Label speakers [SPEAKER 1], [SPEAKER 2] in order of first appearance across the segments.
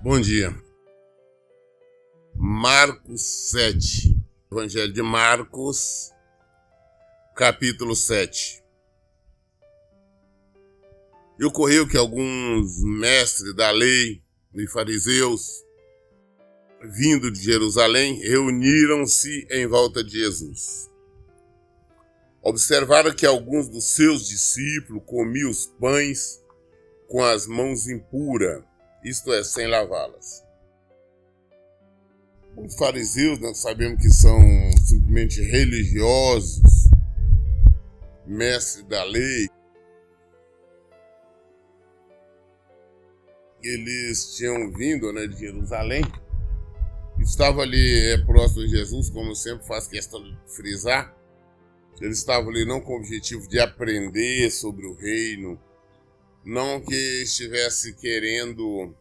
[SPEAKER 1] Bom dia. Marcos 7. Evangelho de Marcos, capítulo 7. E ocorreu que alguns mestres da lei e fariseus, vindo de Jerusalém, reuniram-se em volta de Jesus. Observaram que alguns dos seus discípulos comiam os pães com as mãos impuras, isto é, sem lavá-las. Os fariseus, nós sabemos que são simplesmente religiosos, mestres da lei. Eles tinham vindo, de Jerusalém, estavam ali próximo de Jesus, como eu sempre faço questão de frisar. Eles estavam ali não com o objetivo de aprender sobre o reino, não que estivesse querendo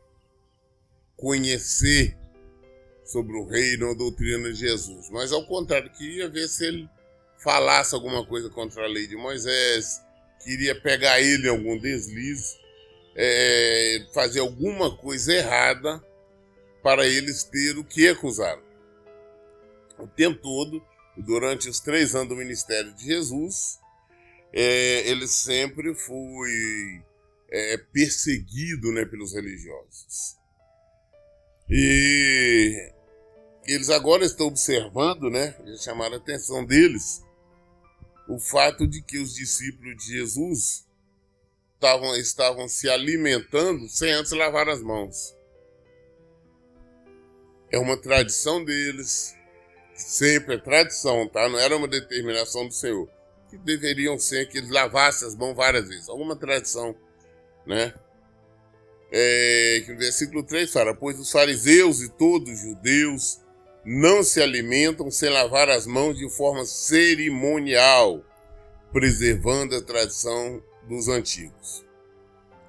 [SPEAKER 1] conhecer sobre o reino ou a doutrina de Jesus, mas ao contrário, queria ver se ele falasse alguma coisa contra a lei de Moisés, queria pegar ele em algum deslize, fazer alguma coisa errada para eles ter o que acusar. O tempo todo, durante os 3 anos do ministério de Jesus, ele sempre foi perseguido, pelos religiosos. E eles agora estão observando, já chamaram a atenção deles, o fato de que os discípulos de Jesus estavam se alimentando sem antes lavar as mãos. É uma tradição deles, sempre é tradição, tá? Não era uma determinação do Senhor, que deveriam ser que eles lavassem as mãos várias vezes, alguma tradição, que no versículo 3 fala: pois os fariseus e todos os judeus não se alimentam sem lavar as mãos de forma cerimonial, preservando a tradição dos antigos.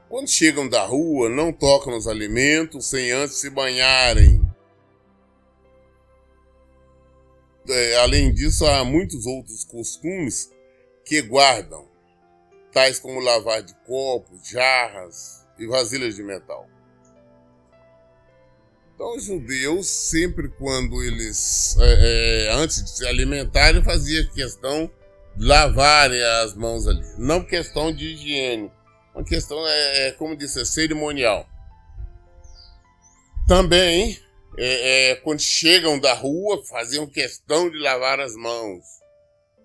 [SPEAKER 1] Quando chegam da rua, não tocam nos alimentos sem antes se banharem. Além disso, há muitos outros costumes que guardam, tais como lavar de copos, jarras e vasilhas de metal. Então, os judeus, sempre quando eles, antes de se alimentarem, faziam questão de lavarem as mãos ali. Não questão de higiene, uma questão, como disse, cerimonial. Também, quando chegam da rua, faziam questão de lavar as mãos.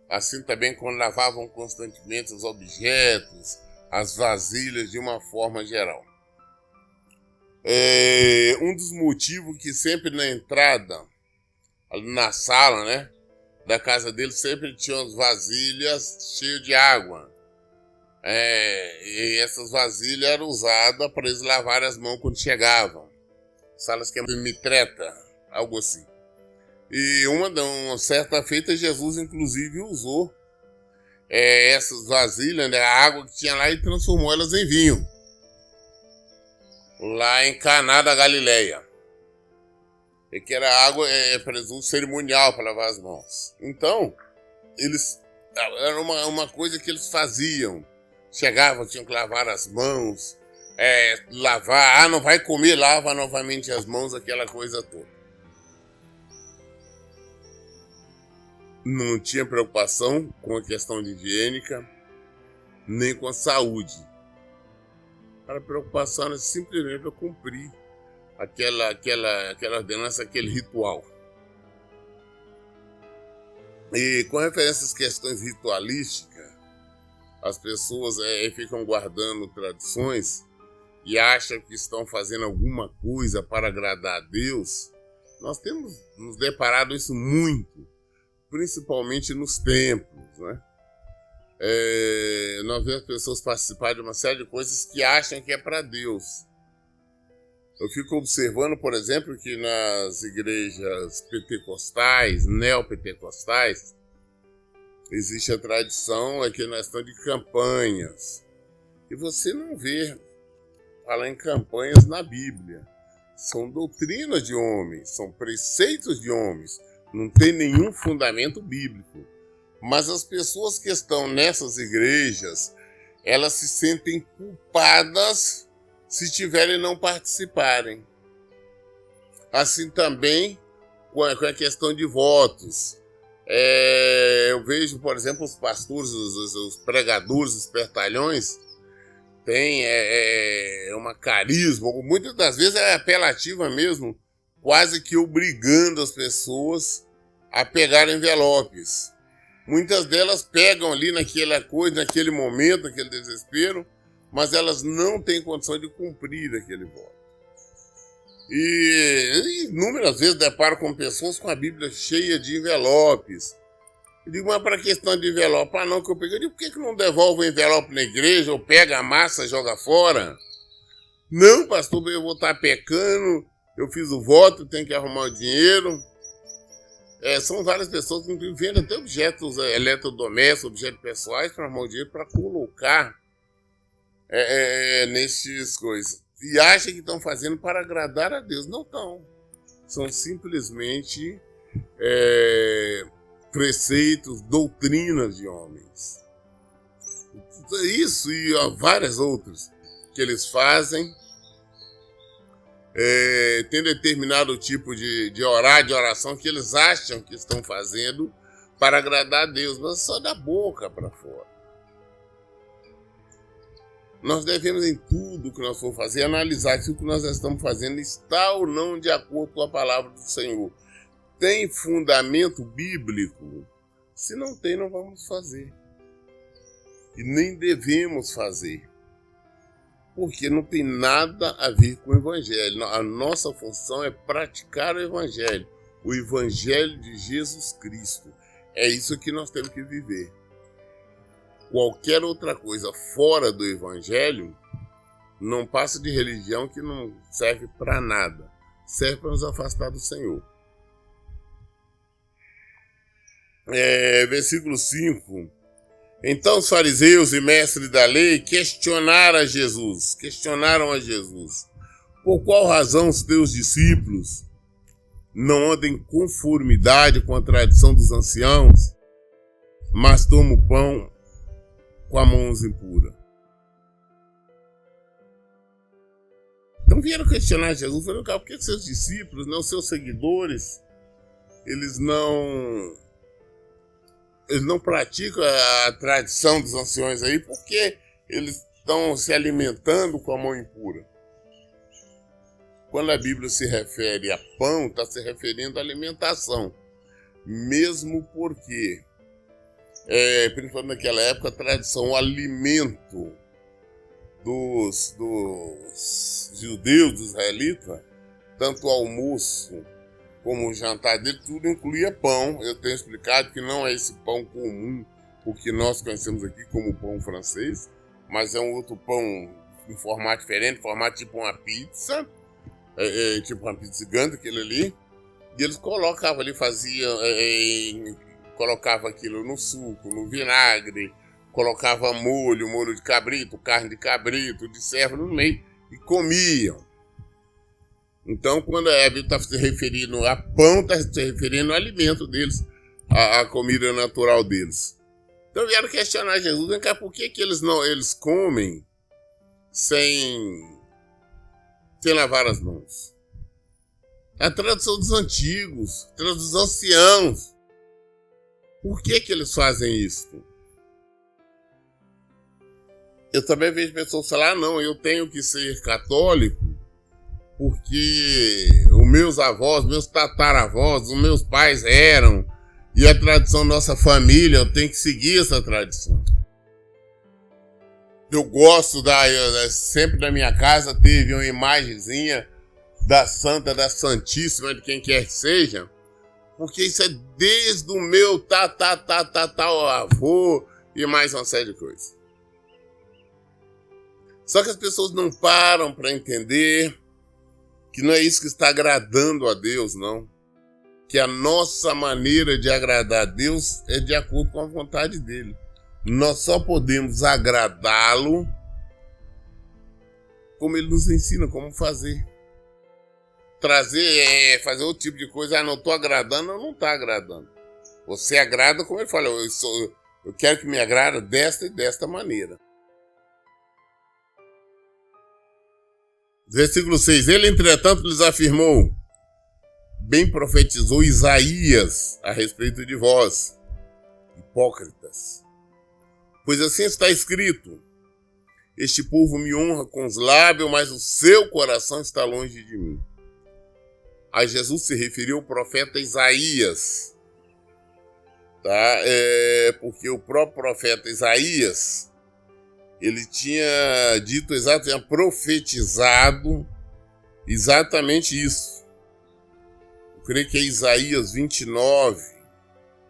[SPEAKER 1] Assim também quando lavavam constantemente os objetos, as vasilhas de uma forma geral. Um dos motivos que sempre na entrada, na sala, da casa dele, sempre tinham as vasilhas cheias de água. E essas vasilhas eram usadas para eles lavarem as mãos quando chegavam. Salas que é mitreta, algo assim. E uma certa feita, Jesus inclusive usou essas vasilhas, a água que tinha lá, e transformou elas em vinho. Lá em Caná da Galileia. E que era água, presunto cerimonial para lavar as mãos. Então, era uma coisa que eles faziam. Chegavam, tinham que lavar as mãos, lavar, não vai comer, lava novamente as mãos, aquela coisa toda. Não tinha preocupação com a questão de higiênica, nem com a saúde. A preocupação era simplesmente para cumprir aquela ordenança, aquele ritual. E com referência às questões ritualísticas, as pessoas ficam guardando tradições e acham que estão fazendo alguma coisa para agradar a Deus. Nós temos nos deparado isso muito, principalmente nos templos, nós vemos pessoas participarem de uma série de coisas que acham que é para Deus. Eu fico observando, por exemplo, que nas igrejas pentecostais, neopentecostais, existe a tradição que nós estamos de campanhas. E você não vê falar em campanhas na Bíblia. São doutrinas de homens, são preceitos de homens. Não tem nenhum fundamento bíblico. Mas as pessoas que estão nessas igrejas, elas se sentem culpadas se tiverem não participarem. Assim também com a questão de votos. Eu vejo, por exemplo, os pastores, os pregadores, os espertalhões, têm uma carisma, muitas das vezes é apelativa mesmo, quase que obrigando as pessoas a pegar envelopes. Muitas delas pegam ali naquela coisa, naquele momento, naquele desespero, mas elas não têm condição de cumprir aquele voto. E inúmeras vezes deparo com pessoas com a Bíblia cheia de envelopes. Eu digo, mas para a questão de envelope, não, que eu peguei. Eu digo, por que não devolve o envelope na igreja, ou pega a massa e joga fora? Não, pastor, eu vou estar pecando, eu fiz o voto, tenho que arrumar o dinheiro. São várias pessoas que vendem até objetos eletrodomésticos, objetos pessoais, para arrumar o dinheiro, para colocar nesses coisas. E acham que estão fazendo para agradar a Deus. Não estão. São simplesmente preceitos, doutrinas de homens. Isso e várias outras que eles fazem. Tem determinado tipo de oração que eles acham que estão fazendo para agradar a Deus, mas só da boca para fora. Nós devemos, em tudo que nós for fazer, analisar se o que nós estamos fazendo está ou não de acordo com a palavra do Senhor. Tem fundamento bíblico? Se não tem, não vamos fazer. E nem devemos fazer. Porque não tem nada a ver com o Evangelho. A nossa função é praticar o Evangelho de Jesus Cristo. É isso que nós temos que viver. Qualquer outra coisa fora do Evangelho não passa de religião que não serve para nada. Serve para nos afastar do Senhor. Versículo 5. Então os fariseus e mestres da lei questionaram a Jesus. Por qual razão os teus discípulos não andam em conformidade com a tradição dos anciãos, mas tomam o pão com a mãos impura? Então vieram questionar Jesus, falando, por que seus discípulos, não seus seguidores, eles não praticam a tradição dos anciões aí, porque eles estão se alimentando com a mão impura? Quando a Bíblia se refere a pão, está se referindo à alimentação, mesmo porque principalmente naquela época, a tradição, o alimento dos judeus, dos israelitas, tanto o almoço como o jantar dele, tudo incluía pão. Eu tenho explicado que não é esse pão comum, o que nós conhecemos aqui como pão francês, mas é um outro pão em formato diferente, formato tipo uma pizza, tipo uma pizza gigante, aquele ali, e eles colocavam ali, colocava aquilo no suco, no vinagre, colocava molho de cabrito, carne de cabrito, de cervo no meio, e comiam. Então, quando a Bíblia está se referindo a pão, está se referindo ao alimento deles, a comida natural deles. Então vieram questionar Jesus, vem cá, por que eles comem sem lavar as mãos? A tradição dos antigos, a tradição dos anciãos. Por que eles fazem isso? Eu também vejo pessoas falar, não, eu tenho que ser católico porque os meus avós, meus tataravós, os meus pais eram, e a tradição da nossa família, eu tenho que seguir essa tradição. Eu gosto sempre na minha casa teve uma imagenzinha da Santa, da Santíssima, de quem quer que seja, porque isso é desde o meu avô e mais uma série de coisas. Só que as pessoas não param para entender que não é isso que está agradando a Deus, não. Que a nossa maneira de agradar a Deus é de acordo com a vontade dele. Nós só podemos agradá-lo como ele nos ensina como fazer. Fazer outro tipo de coisa, não estou agradando ou não está agradando. Você agrada como ele fala, eu quero que me agrada desta e desta maneira. Versículo 6. Ele, entretanto, lhes afirmou, bem profetizou Isaías a respeito de vós, hipócritas. Pois assim está escrito: este povo me honra com os lábios, mas o seu coração está longe de mim. A Jesus se referiu ao profeta Isaías, tá? Porque o próprio profeta Isaías, ele tinha dito tinha profetizado exatamente isso. Eu creio que é Isaías 29,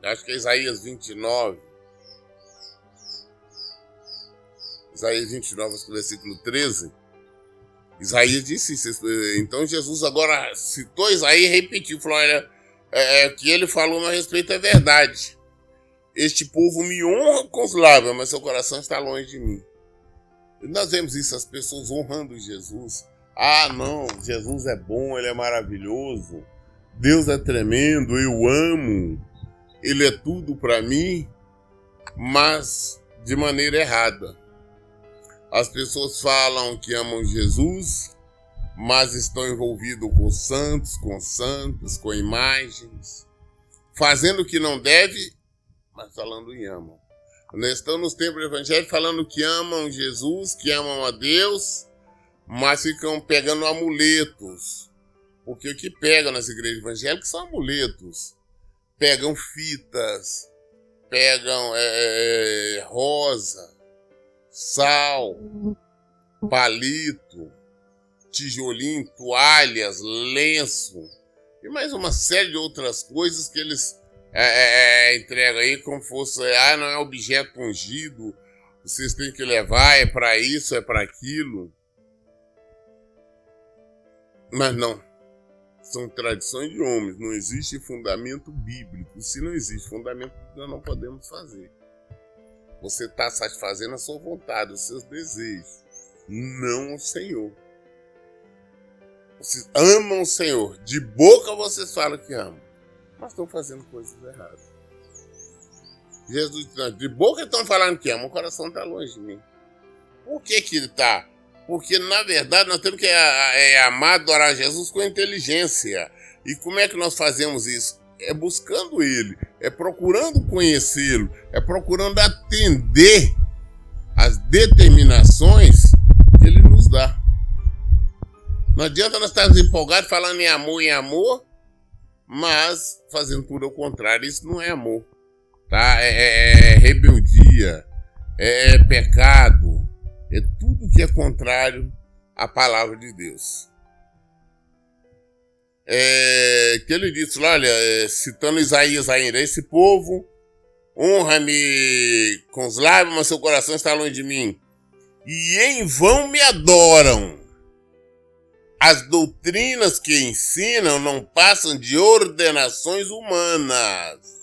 [SPEAKER 1] acho que é Isaías 29. Isaías 29, versículo 13. Isaías disse isso. Então Jesus agora citou Isaías e repetiu. Falou, olha, o que ele falou a respeito é verdade. Este povo me honra com os lábios, mas seu coração está longe de mim. E nós vemos isso, as pessoas honrando Jesus. Ah, não, Jesus é bom, ele é maravilhoso. Deus é tremendo, eu amo. Ele é tudo para mim, mas de maneira errada. As pessoas falam que amam Jesus, mas estão envolvidos com santos, com imagens, fazendo o que não deve, mas falando em amam. Nós estamos nos templos evangélicos falando que amam Jesus, que amam a Deus, mas ficam pegando amuletos. Porque o que pegam nas igrejas evangélicas são amuletos. Pegam fitas, pegam rosa, sal, palito, tijolinho, toalhas, lenço e mais uma série de outras coisas que eles entregam aí como fosse, não é objeto ungido, vocês têm que levar, é para isso, é para aquilo. Mas não, são tradições de homens, não existe fundamento bíblico. Se não existe fundamento, nós não podemos fazer. Você está satisfazendo a sua vontade, os seus desejos, não o Senhor. Vocês amam o Senhor, de boca vocês falam que amam, mas estão fazendo coisas erradas. Jesus, de boca estão falando que amam, o coração está longe de mim. Por que ele está? Porque, na verdade, nós temos que amar, adorar Jesus com inteligência. E como é que nós fazemos isso? É buscando Ele, é procurando conhecê-lo, é procurando atender às determinações que Ele nos dá. Não adianta nós estarmos empolgados falando em amor, mas fazendo tudo ao contrário. Isso não é amor, tá? É rebeldia, é pecado, é tudo que é contrário à palavra de Deus. Que ele disse lá, olha, citando Isaías ainda, esse povo honra-me com os lábios, mas seu coração está longe de mim. E em vão me adoram. As doutrinas que ensinam não passam de ordenações humanas.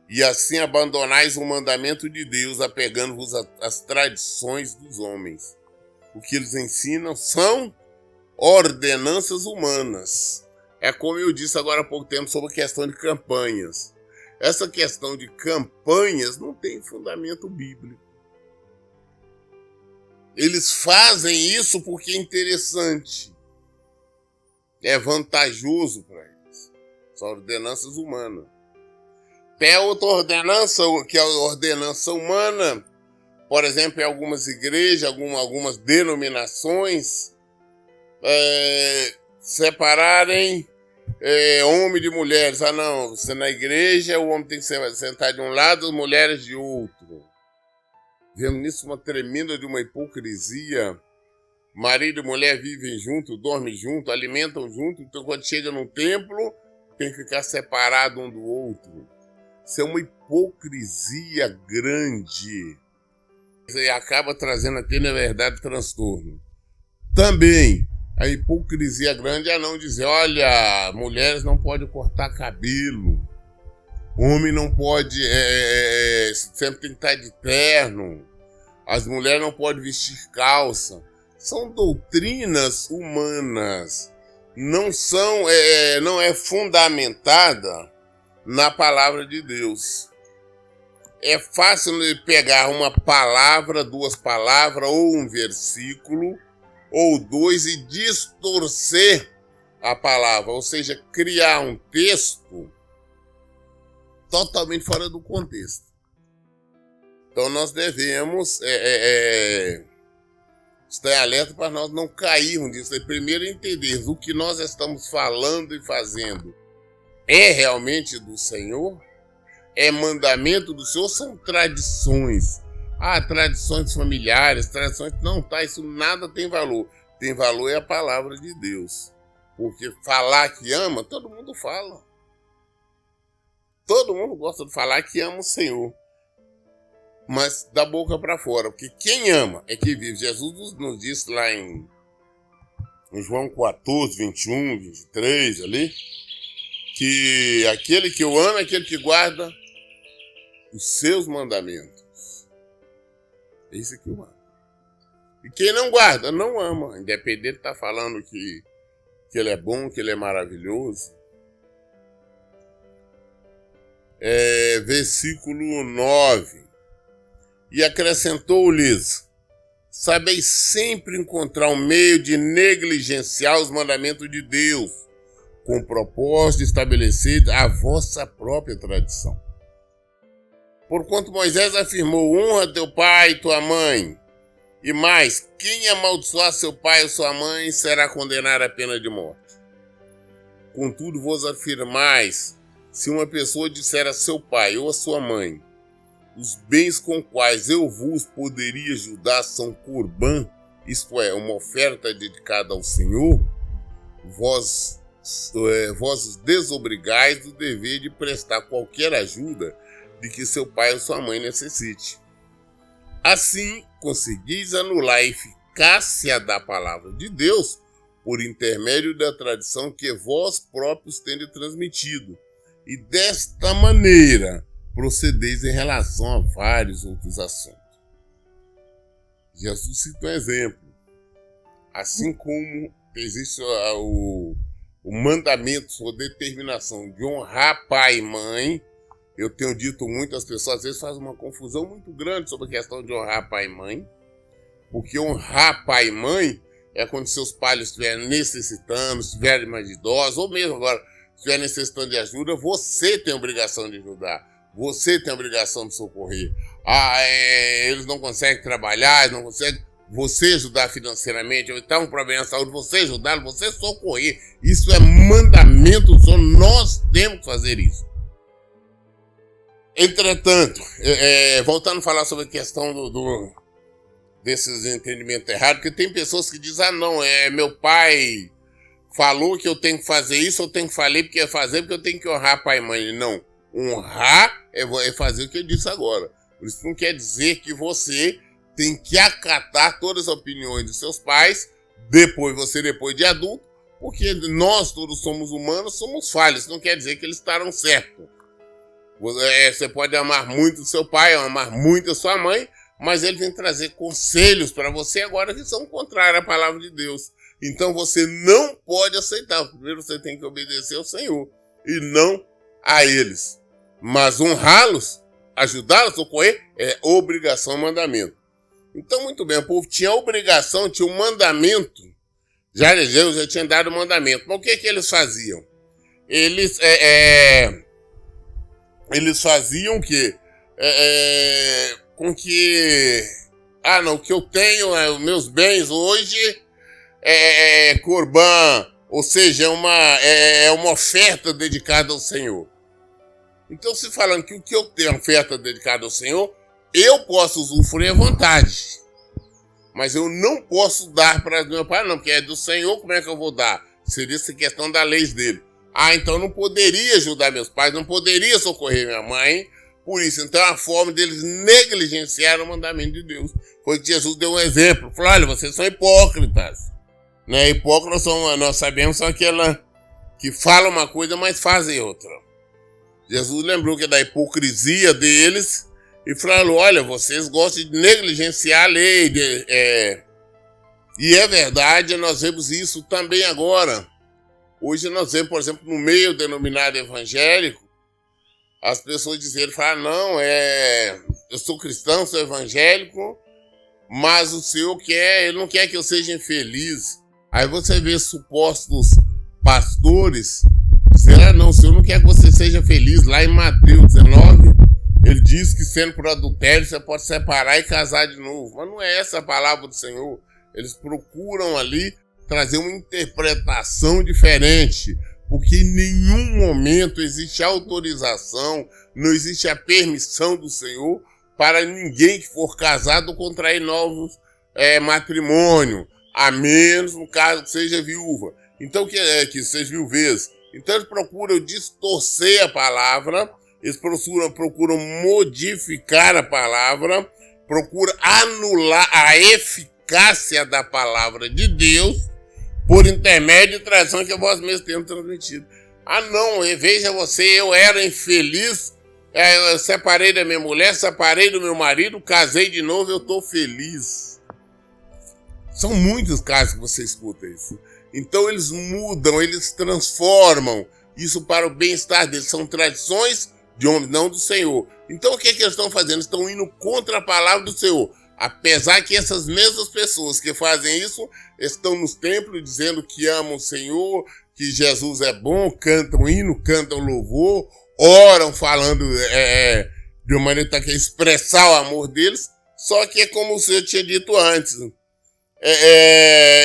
[SPEAKER 1] E assim abandonais o mandamento de Deus, apegando-vos às tradições dos homens. O que eles ensinam são ordenanças humanas. É como eu disse agora há pouco tempo sobre a questão de campanhas. Essa questão de campanhas não tem fundamento bíblico. Eles fazem isso porque é interessante. É vantajoso para eles. São ordenanças humanas. Tem outra ordenança, que é a ordenança humana, por exemplo, em algumas igrejas, algumas denominações, separarem homem de mulheres. Ah, não, você na igreja, o homem tem que sentar de um lado, as mulheres de outro. Vemos nisso uma tremenda de uma hipocrisia. Marido e mulher vivem junto, dormem junto, alimentam junto, então quando chega num templo, tem que ficar separado um do outro. Isso é uma hipocrisia grande. E acaba trazendo até, na verdade, transtorno. Também, a hipocrisia grande é não dizer, olha, mulheres não podem cortar cabelo, homem não pode, sempre tem que estar de terno, as mulheres não podem vestir calça. São doutrinas humanas, não é fundamentada na palavra de Deus. É fácil pegar uma palavra, duas palavras, ou um versículo, ou dois, e distorcer a palavra, ou seja, criar um texto totalmente fora do contexto. Então nós devemos estar alerta para nós não cairmos nisso. Primeiro entender o que nós estamos falando e fazendo é realmente do Senhor? É mandamento do Senhor? São tradições? Tradições familiares, tradições... Não, isso nada tem valor. Tem valor é a palavra de Deus. Porque falar que ama, todo mundo fala. Todo mundo gosta de falar que ama o Senhor. Mas da boca para fora. Porque quem ama é que vive. Jesus nos disse lá em João 14, 21, 23 ali, que aquele que eu amo é aquele que guarda os seus mandamentos. Esse que eu amo. E quem não guarda, não ama. Independente de estar falando que ele é bom, que ele é maravilhoso. Versículo 9. E acrescentou-lhes: sabeis sempre encontrar um meio de negligenciar os mandamentos de Deus, com o propósito de estabelecer a vossa própria tradição. Porquanto Moisés afirmou: honra teu pai e tua mãe. E mais, quem amaldiçoar seu pai ou sua mãe será condenado à pena de morte. Contudo vos afirmais, se uma pessoa disser a seu pai ou a sua mãe: os bens com quais eu vos poderia ajudar são corbã, isto é, uma oferta dedicada ao Senhor, vós os desobrigais do dever de prestar qualquer ajuda de que seu pai ou sua mãe necessite. Assim, conseguis anular a eficácia da palavra de Deus por intermédio da tradição que vós próprios tendes transmitido, e desta maneira procedeis em relação a vários outros assuntos. Jesus cita um exemplo. Assim como existe o mandamento ou determinação de honrar pai e mãe, eu tenho dito muitas pessoas, às vezes fazem uma confusão muito grande sobre a questão de honrar pai e mãe, porque honrar pai e mãe é quando seus pais estiverem necessitando, estiverem mais idosos, ou mesmo agora estiverem necessitando de ajuda, você tem a obrigação de ajudar, você tem a obrigação de socorrer. Eles não conseguem trabalhar, eles não conseguem, você ajudar financeiramente, ou então um problema de saúde, você ajudar, você socorrer. Isso é mandamento do Senhor, nós temos que fazer isso. Entretanto, voltando a falar sobre a questão desses entendimentos errados, porque tem pessoas que dizem: não, meu pai falou que eu tenho que fazer isso, eu tenho que fazer porque eu tenho que honrar pai e mãe. Não, honrar é fazer o que eu disse agora. Por isso não quer dizer que você tem que acatar todas as opiniões de seus pais, depois de adulto, porque nós todos somos humanos, somos falhos, não quer dizer que eles estarão certos. Você pode amar muito o seu pai, amar muito a sua mãe, mas ele vem trazer conselhos para você agora que são contrários à palavra de Deus. Então você não pode aceitar. Primeiro você tem que obedecer ao Senhor e não a eles. Mas honrá-los, ajudá-los a socorrer, é obrigação, mandamento. Então, muito bem, o povo tinha obrigação, tinha um mandamento. Deus já tinha dado o mandamento. Mas o que eles faziam? Eles faziam o quê? Com que... o que eu tenho, os meus bens hoje é corbã, ou seja, é uma oferta dedicada ao Senhor. Então, se falando que o que eu tenho é oferta dedicada ao Senhor, eu posso usufruir à vontade. Mas eu não posso dar para meu pai, não, porque é do Senhor, como é que eu vou dar? Seria essa questão da lei dele. Então eu não poderia ajudar meus pais, não poderia socorrer minha mãe, por isso. Então a forma deles negligenciar o mandamento de Deus. Foi que Jesus deu um exemplo. Falou: olha, vocês são hipócritas. Né? Hipócritas nós sabemos, são aquela que fala uma coisa, mas fazem outra. Jesus lembrou que é da hipocrisia deles e falou: olha, vocês gostam de negligenciar a lei. E é verdade, nós vemos isso também agora. Hoje nós vemos, por exemplo, no meio denominado evangélico, as pessoas dizerem, não, eu sou cristão, sou evangélico, mas o Senhor ele não quer que eu seja infeliz. Aí você vê supostos pastores, dizendo, não, o Senhor não quer que você seja feliz. Lá em Mateus 19, ele diz que sendo por adultério, você pode separar e casar de novo. Mas não é essa a palavra do Senhor. Eles procuram ali trazer uma interpretação diferente, porque em nenhum momento existe autorização, não existe a permissão do Senhor para ninguém que for casado contrair novos matrimônio, a menos no caso que seja viúva. Então, que seja viuvez. Então, eles procuram distorcer a palavra, eles procuram modificar a palavra, procuram anular a eficácia da palavra de Deus por intermédio de tradição que vós mesmos temos transmitido. Ah, não, veja você, eu era infeliz, eu separei da minha mulher, separei do meu marido, casei de novo, eu estou feliz. São muitos casos que você escuta isso. Então eles mudam, eles transformam isso para o bem-estar deles. São tradições de homens, não do Senhor. Então o que eles estão fazendo? Estão indo contra a palavra do Senhor. Apesar que essas mesmas pessoas que fazem isso estão nos templos dizendo que amam o Senhor, que Jesus é bom, cantam hino, cantam louvor, oram falando de uma maneira que quer expressar o amor deles. Só que é como o Senhor tinha dito antes.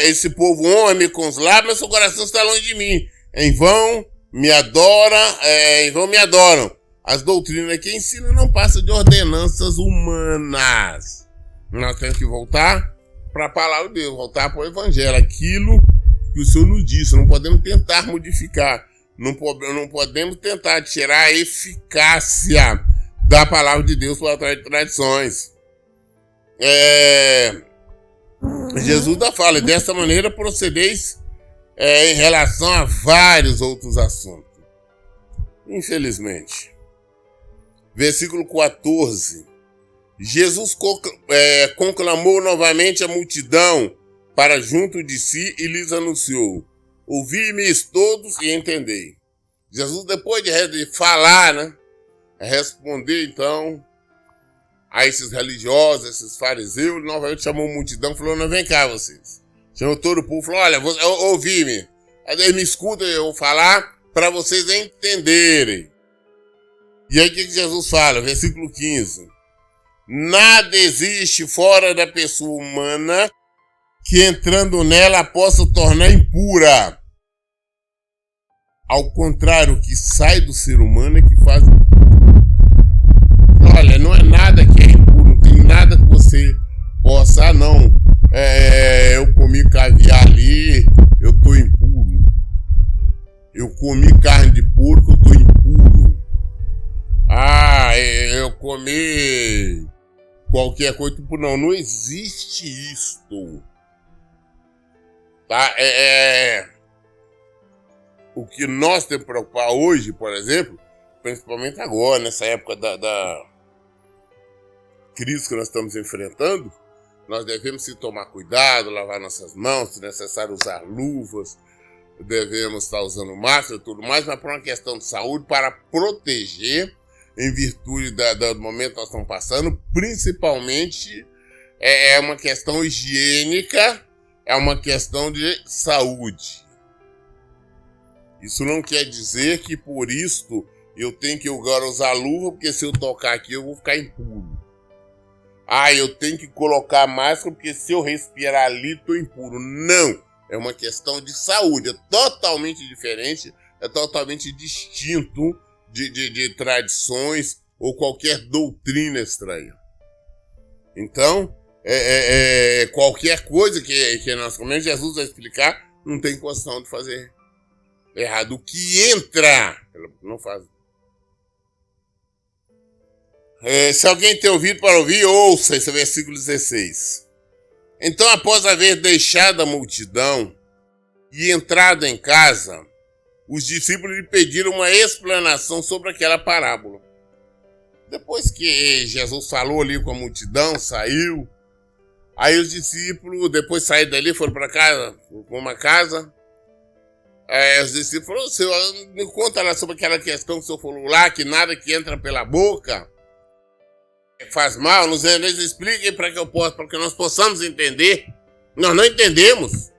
[SPEAKER 1] Esse povo honra-me com os lábios, mas seu coração está longe de mim. Em vão me adoram. As doutrinas que ensinam não passam de ordenanças humanas. Nós temos que voltar para a palavra de Deus, voltar para o Evangelho, aquilo que o Senhor nos disse. Não podemos tentar modificar, não podemos tentar tirar a eficácia da palavra de Deus por trás de tradições. Jesus da fala, dessa maneira procedeis em relação a vários outros assuntos. Infelizmente. Versículo 14. Jesus conclamou novamente a multidão para junto de si e lhes anunciou: ouvi-me todos e entendei. Jesus, depois de falar, responder então a esses religiosos, esses fariseus, ele novamente chamou a multidão e falou: não, vem cá vocês. Chamou todo o povo e falou: olha, ouvi-me. Aí me escuta eu falar para vocês entenderem. E aí o que Jesus fala? Versículo 15. Nada existe fora da pessoa humana que entrando nela possa tornar impura. Ao contrário, o que sai do ser humano é que faz impuro. Olha, não é nada que é impuro, não tem nada que você possa, eu comi caviar ali, eu estou impuro. Eu comi carne de porco, eu estou impuro. Eu comi qualquer coisa, não existe isto. Tá? O que nós temos que preocupar hoje, por exemplo, principalmente agora, nessa época da crise que nós estamos enfrentando, nós devemos se tomar cuidado, lavar nossas mãos, se necessário usar luvas, devemos estar usando máscara e tudo mais, mas por uma questão de saúde, para proteger, em virtude do momento que nós estamos passando, principalmente é uma questão higiênica, é uma questão de saúde. Isso não quer dizer que por isto eu tenho que agora usar luva, porque se eu tocar aqui eu vou ficar impuro. Eu tenho que colocar máscara, porque se eu respirar ali estou impuro. Não, é uma questão de saúde, é totalmente diferente, é totalmente distinto de tradições ou qualquer doutrina estranha. Então, qualquer coisa que nós comemos, Jesus vai explicar, não tem condição de fazer errado. O que entra, não faz. Se alguém tem ouvido para ouvir, ouça esse versículo 16. Então, após haver deixado a multidão e entrado em casa, os discípulos lhe pediram uma explanação sobre aquela parábola. Depois que Jesus falou ali com a multidão, saiu, aí os discípulos, depois de sair dali, foram para casa, para uma casa. Os discípulos falaram: Senhor, me conta lá sobre aquela questão que o Senhor falou lá, que nada que entra pela boca faz mal. Nos expliquem para que nós possamos entender. Nós não entendemos.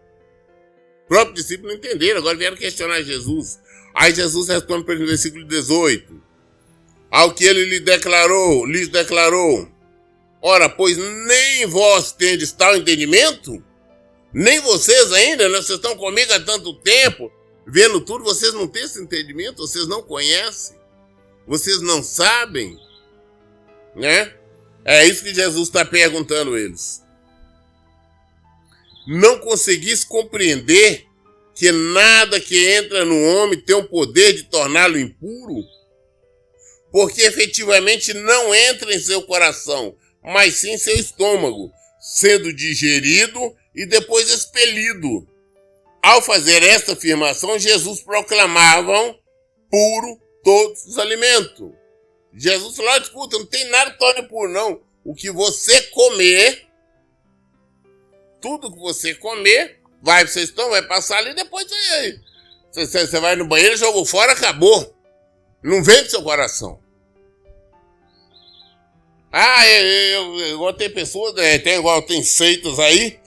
[SPEAKER 1] Os próprios discípulos não entenderam, agora vieram questionar Jesus. Aí Jesus responde para ele no versículo 18. Ao que ele lhes declarou, ora, pois nem vós tendes tal entendimento? Nem vocês ainda, né? Vocês estão comigo há tanto tempo, vendo tudo, vocês não têm esse entendimento, vocês não conhecem, vocês não sabem, né? É isso que Jesus está perguntando a eles. Não conseguis compreender que nada que entra no homem tem o poder de torná-lo impuro? Porque efetivamente não entra em seu coração, mas sim em seu estômago, sendo digerido e depois expelido. Ao fazer esta afirmação, Jesus proclamava puro todos os alimentos. Jesus falou, escuta, não tem nada que torne puro, não. O que você comer, tudo que você comer, vai para o seu estômago, vai passar ali, depois você vai no banheiro, jogou fora, acabou. Não vem do seu coração. Igual tem pessoas, tem seitas aí.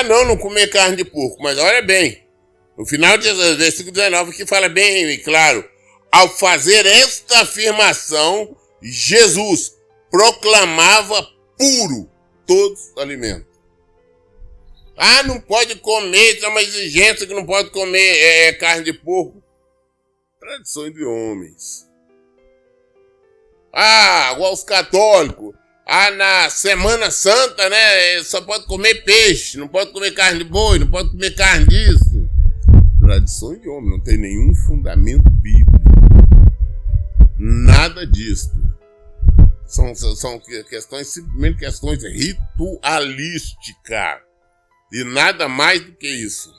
[SPEAKER 1] Não comer carne de porco, mas olha bem. No final do versículo 19 que fala bem claro. Ao fazer esta afirmação, Jesus proclamava puro todos os alimentos. Não pode comer, isso é uma exigência que não pode comer carne de porco. Tradições de homens. Igual os católicos. Na Semana Santa, né? Só pode comer peixe, não pode comer carne de boi, não pode comer carne disso. Tradições de homem, não tem nenhum fundamento bíblico. Nada disso. São questões, simplesmente questões ritualísticas. E nada mais do que isso.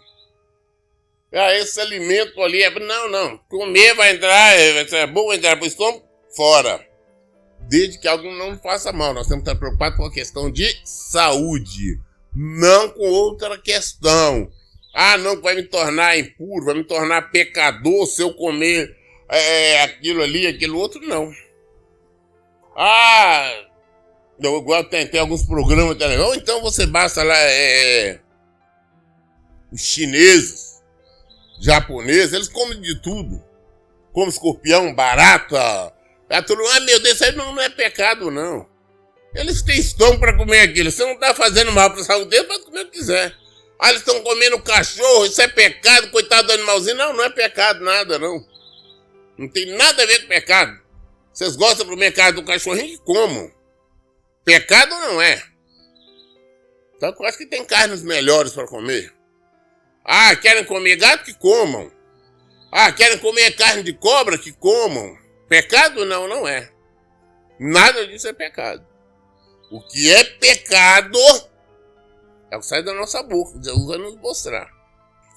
[SPEAKER 1] Esse alimento ali não. Comer vai entrar, vai ser bom, vai entrar para o estômago, fora. Desde que algo não faça mal. Nós temos que estar preocupados com a questão de saúde. Não com outra questão. Não, vai me tornar impuro, vai me tornar pecador se eu comer aquilo ali, aquilo outro, não. Igual tem alguns programas de televisão, então você basta lá, os chineses, japoneses, eles comem de tudo. Comem escorpião, barata. Meu Deus, isso aí não é pecado, não. Eles têm estômago para comer aquilo. Você não está fazendo mal para a saúde deles, pode comer o que quiser. Eles estão comendo cachorro, isso é pecado, coitado do animalzinho. Não é pecado nada, não. Não tem nada a ver com pecado. Vocês gostam do mercado do cachorrinho, que comam. Pecado não é. Só que eu acho que tem carnes melhores para comer. Querem comer gato? Que comam. Querem comer carne de cobra? Que comam. Pecado? Não é. Nada disso é pecado. O que é pecado é o que sai da nossa boca. Jesus vai nos mostrar.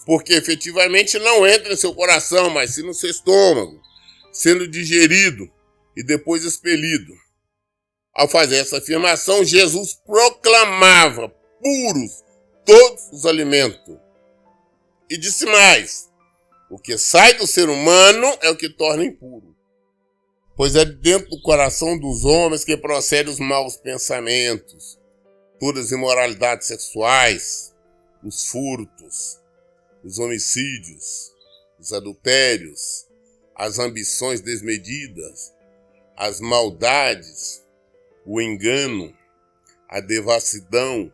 [SPEAKER 1] Porque efetivamente não entra em seu coração, mas sim no seu estômago, sendo digerido e depois expelido. Ao fazer essa afirmação, Jesus proclamava puros todos os alimentos. E disse mais: o que sai do ser humano é o que torna impuro. Pois é dentro do coração dos homens que procedem os maus pensamentos, todas as imoralidades sexuais, os furtos, os homicídios, os adultérios, as ambições desmedidas, as maldades, o engano, a devassidão,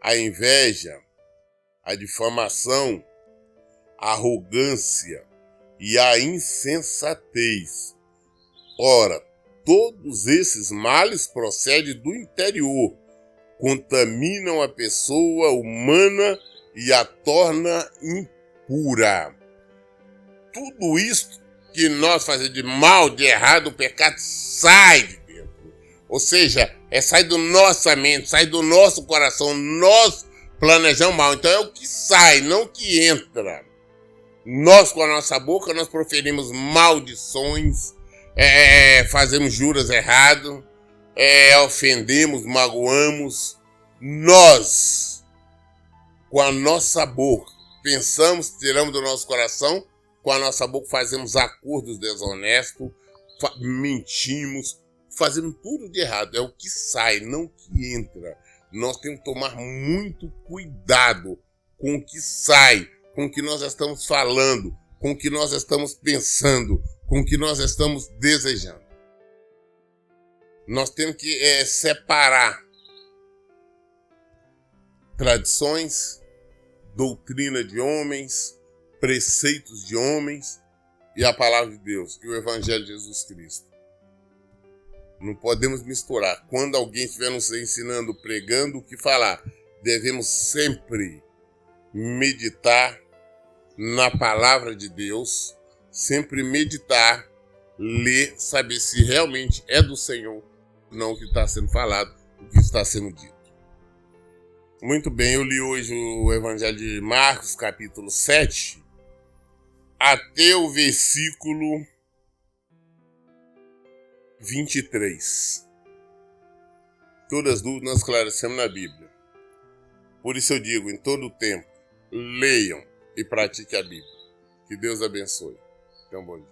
[SPEAKER 1] a inveja, a difamação, a arrogância e a insensatez. Ora, todos esses males procedem do interior, contaminam a pessoa humana e a torna impura. Tudo isso que nós fazemos de mal, de errado, o pecado sai de dentro. Ou seja, sai do nossa mente, sai do nosso coração. Nós planejamos mal. Então é o que sai, não o que entra. Nós, com a nossa boca, nós proferimos maldições, fazemos juras errados, ofendemos, magoamos. Nós, com a nossa boca, pensamos, tiramos do nosso coração, com a nossa boca fazemos acordos desonestos, mentimos, fazemos tudo de errado. É o que sai, não o que entra. Nós temos que tomar muito cuidado com o que sai, com o que nós estamos falando, com o que nós estamos pensando, com o que nós estamos desejando. Nós temos que separar tradições, doutrina de homens, preceitos de homens e a palavra de Deus e o Evangelho de Jesus Cristo. Não podemos misturar. Quando alguém estiver nos ensinando, pregando o que falar, devemos sempre meditar na palavra de Deus, sempre meditar, ler, saber se realmente é do Senhor, não o que está sendo falado, o que está sendo dito. Muito bem, eu li hoje o Evangelho de Marcos, capítulo 7, até o versículo 23. Todas as dúvidas nós esclarecemos na Bíblia. Por isso eu digo, em todo o tempo, leiam e pratiquem a Bíblia. Que Deus abençoe. Então, bom dia.